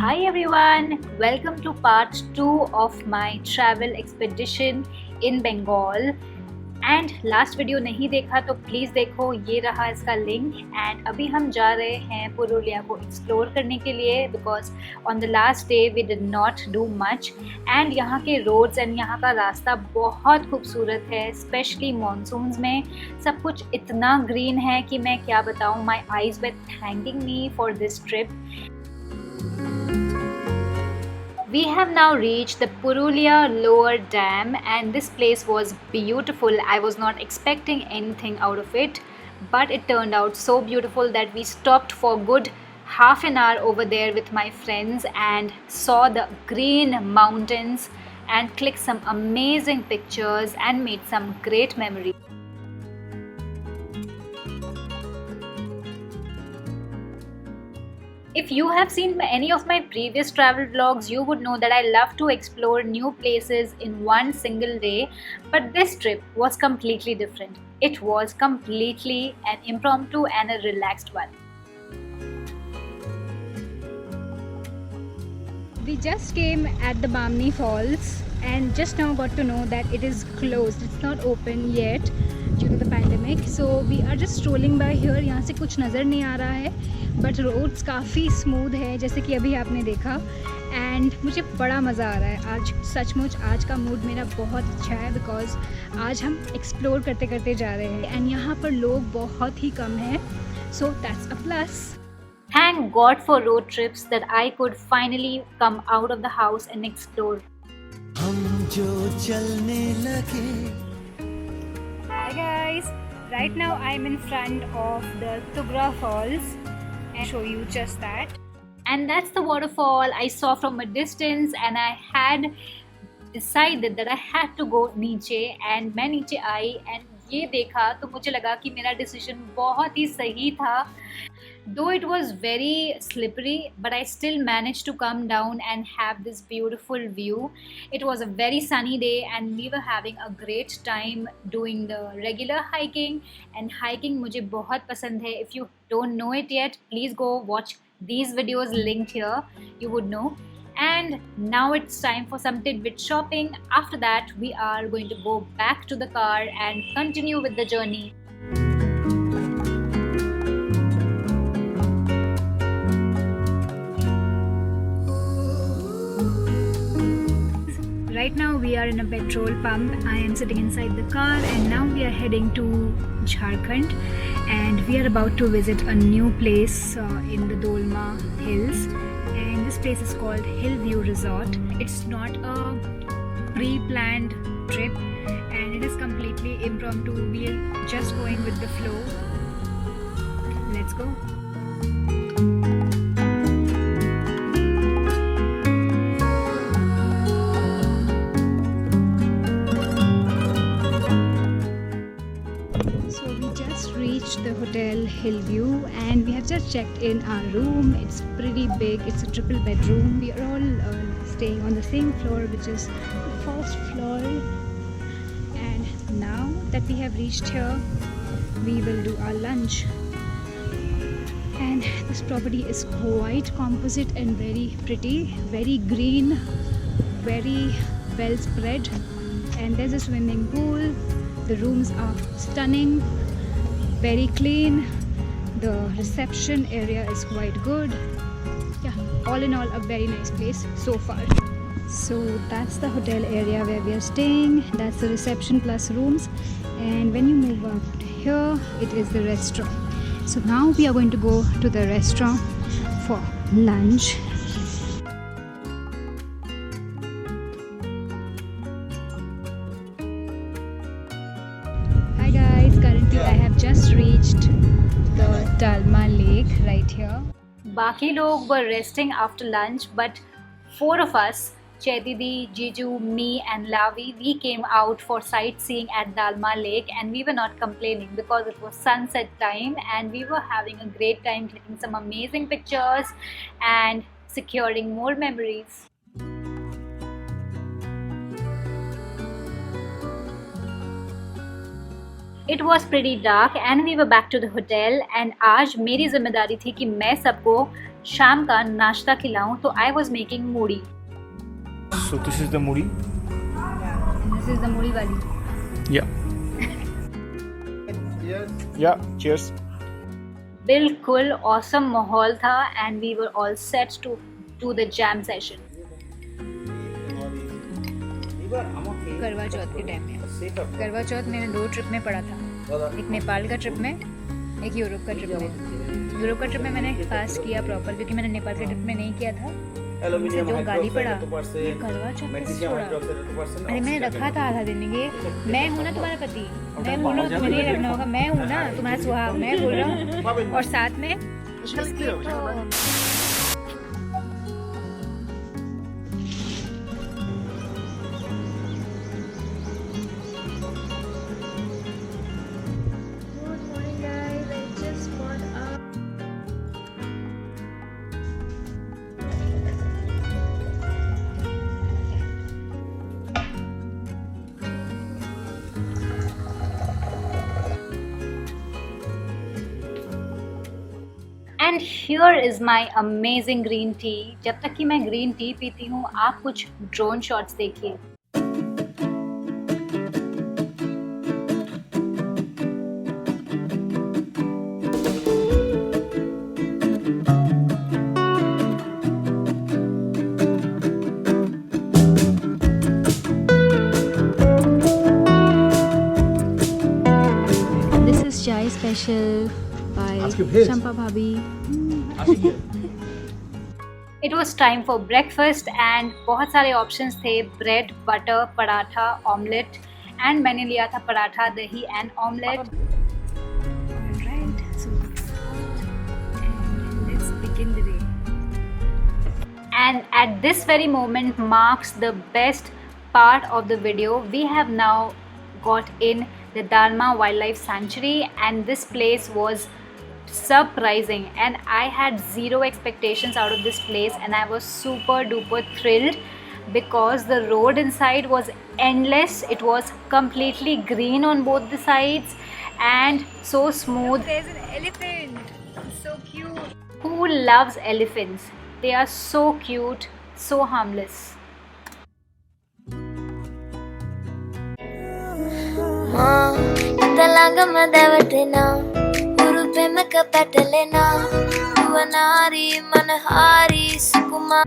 Hi everyone, welcome to part 2 of my travel expedition in Bengal. And last video नहीं देखा तो please देखो, ये रहा इसका लिंक. एंड अभी हम जा रहे हैं पुरुलिया को एक्सप्लोर करने के लिए because on the last day we did not do much. And यहाँ के रोड्स एंड यहाँ का रास्ता बहुत खूबसूरत है, स्पेशली मॉनसून्स में. सब कुछ इतना ग्रीन है कि मैं क्या बताऊँ. My eyes were thanking me for this trip. We have now reached the Purulia Lower Dam and this place was beautiful. I was not expecting anything out of it, but it turned out so beautiful that we stopped for good half an hour over there with my friends and saw the green mountains and clicked some amazing pictures and made some great memories. If you have seen any of my previous travel vlogs, you would know that I love to explore new places in one single day, but this trip was completely different. It was completely an impromptu and a relaxed one. We just came at the Bamni Falls and just now got to know that it is closed. It's not open yet due to the pandemic. So we are just strolling by here. यहाँ से कुछ नज़र नहीं आ रहा है, but roads काफ़ी smooth है जैसे कि अभी आपने देखा. एंड मुझे बड़ा मज़ा आ रहा है आज. सचमुच आज का मूड मेरा बहुत अच्छा है बिकॉज आज हम एक्सप्लोर करते करते जा रहे हैं एंड यहाँ पर लोग बहुत ही कम हैं. So that's a plus. Thank God for road trips that I could finally come out of the house and explore. Hi guys, right now I'm in front of the Tugra Falls and show you just that. And that's the waterfall I saw from a distance and I had decided that I had to go नीचे and मैं नीचे आई and ये देखा तो मुझे लगा कि मेरा डिसीजन बहुत ही सही था. Though it was very slippery, but I still managed to come down and have this beautiful view. It was a very sunny day and we were having a great time doing the regular hiking. And hiking मुझे बहुत पसंद है. If you don't know it yet, please go watch these videos linked here. You would know. And now it's time for some tidbit shopping. After that, we are going to go back to the car and continue with the journey. Right now we are in a petrol pump. I am sitting inside the car and now we are heading to Jharkhand and we are about to visit a new place in the Dalma Hills, and this place is called Hillview Resort. It's not a pre-planned trip and it is completely impromptu. We are just going with the flow. Let's go. The hotel Hillview and we have just checked in our room. It's pretty big. It's a triple bedroom. We are all staying on the same floor, which is the first floor. And now that we have reached here, we will do our lunch. And this property is quite composite and very pretty, very green, very well spread, and there's a swimming pool. The rooms are stunning, very clean. The reception area is quite good. Yeah, all in all a very nice place so far. So that's the hotel area where we are staying. That's the reception plus rooms, and when you move up here it is the restaurant. So now we are going to go to the restaurant for lunch. I have just reached the Dalma Lake right here. बाकी लोग were resting after lunch, but 4 of us, Chaitidi, Jiju, me and Lavi, we came out for sightseeing at Dalma Lake and we were not complaining because it was sunset time and we were having a great time clicking some amazing pictures and securing more memories. It was pretty dark and we were back to the hotel and आज मेरी जिम्मेदारी थी कि मैं सबको शाम का नाश्ता खिलाऊं, तो I was making muri. So this is the muri. This is the muri वाली. Yeah. Yeah. Cheers. बिल्कुल ऑसम माहौल था and we were all set to do the jam session. Karva Chauth के टाइम में, करवा चौथ मैंने 2 ट्रिप में पढ़ा था, एक नेपाल का ट्रिप में, एक यूरोप का ट्रिप में. यूरोप का ट्रिप में मैंने फास्ट किया प्रॉपर, क्योंकि मैंने नेपाल के ट्रिप में नहीं किया था. मुझसे जो गाली पड़ा, ये करवा चौथ कैसे छोड़ा. अरे मैंने रखा था आधा दिन, ये मैं हूँ ना तुम्हारा पति, मैं बोल रहा हूँ तुम्हें नहीं रखना होगा, मैं हूँ ना तुम्हारा सुहाग, मैं बोल रहा हूँ. और साथ में and here is my amazing green tea. जब तक कि मैं ग्रीन टी पीती हूँ, आप कुछ ड्रोन शॉट्स देखिए. दिस इज चाय special by Champa Bhabhi. It was time for breakfast and बहुत सारे options थे, bread, butter, paratha, omelette, and मैंने लिया था पराठा, दही and omelette. Alright, so and let's begin the day. And at this very moment marks the best part of the video. We have now got in the Dalma Wildlife Sanctuary, and this place was surprising, and I had zero expectations out of this place, and I was super duper thrilled because the road inside was endless. It was completely green on both the sides and so smooth. There's an elephant, so cute. Who loves elephants? They are so cute, so harmless. प्रेमक पटलेना वनारी मनहारी Sukma.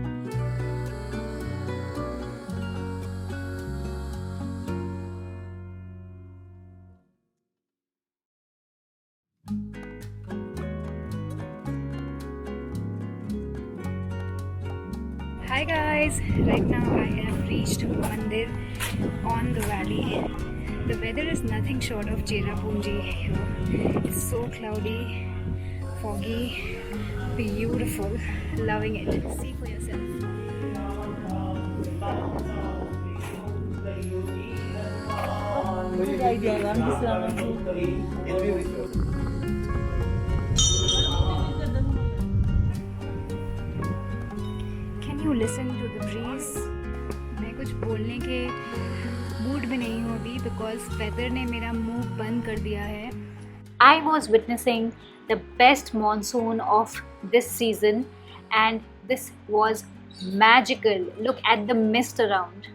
Hi guys, right now I have reached Mandir on the valley. The weather is nothing short of Cherrapunji. It's so cloudy, foggy, beautiful. Loving it. See for yourself. Can you listen to the breeze? मैं कुछ बोलने के mood में नहीं हूँ अभी, because weather ने मेरा मुंह बंद कर दिया है. I was witnessing the best monsoon of this season, and this was magical. Look at the mist around.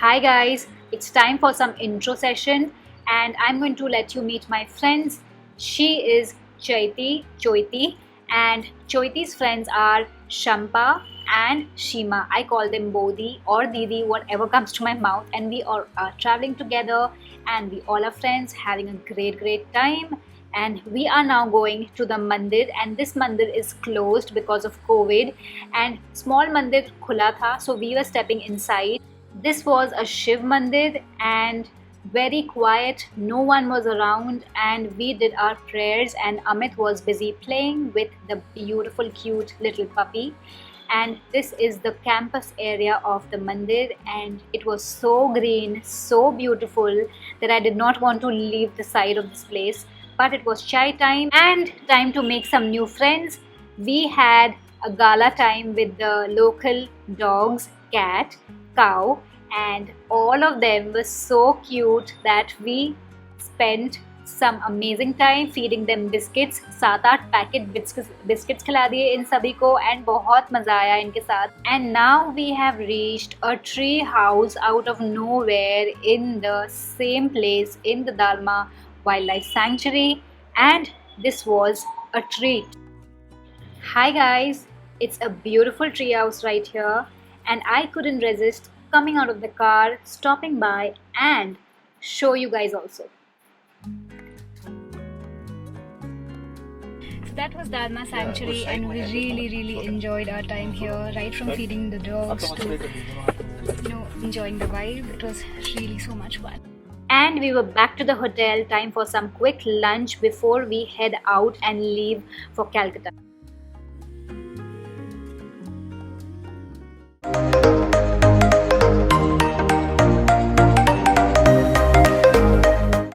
Hi guys, it's time for some intro session, and I'm going to let you meet my friends. She is Choiti, and Choiti's friends are Shampa and Shima. I call them Bodhi or Didi, whatever comes to my mouth, and we are traveling together, and we all are friends, having a great time. And we are now going to the Mandir, and this Mandir is closed because of COVID, and small Mandir khula tha, so we were stepping inside. This was a Shiv Mandir and very quiet, no one was around, and we did our prayers, and Amit was busy playing with the beautiful cute little puppy. And this is the campus area of the Mandir, and it was so green, so beautiful that I did not want to leave the side of this place. But it was chai time and time to make some new friends. We had a gala time with the local dogs, cat, cow, and all of them were so cute that we spent some amazing time feeding them biscuits. 7-8 packet biscuits खिला दिए इन सभी को and बहुत मजा आया इनके साथ. And now we have reached a tree house out of nowhere in the same place in the Dalma Wildlife Sanctuary, and this was a treat. Hi guys, it's a beautiful tree house right here, and I couldn't resist coming out of the car, stopping by and show you guys also. So that was Dalma Sanctuary, and we really enjoyed our time here, right from feeding the dogs to enjoying the vibe. It was really so much fun. And we were back to the hotel, time for some quick lunch before we head out and leave for Calcutta.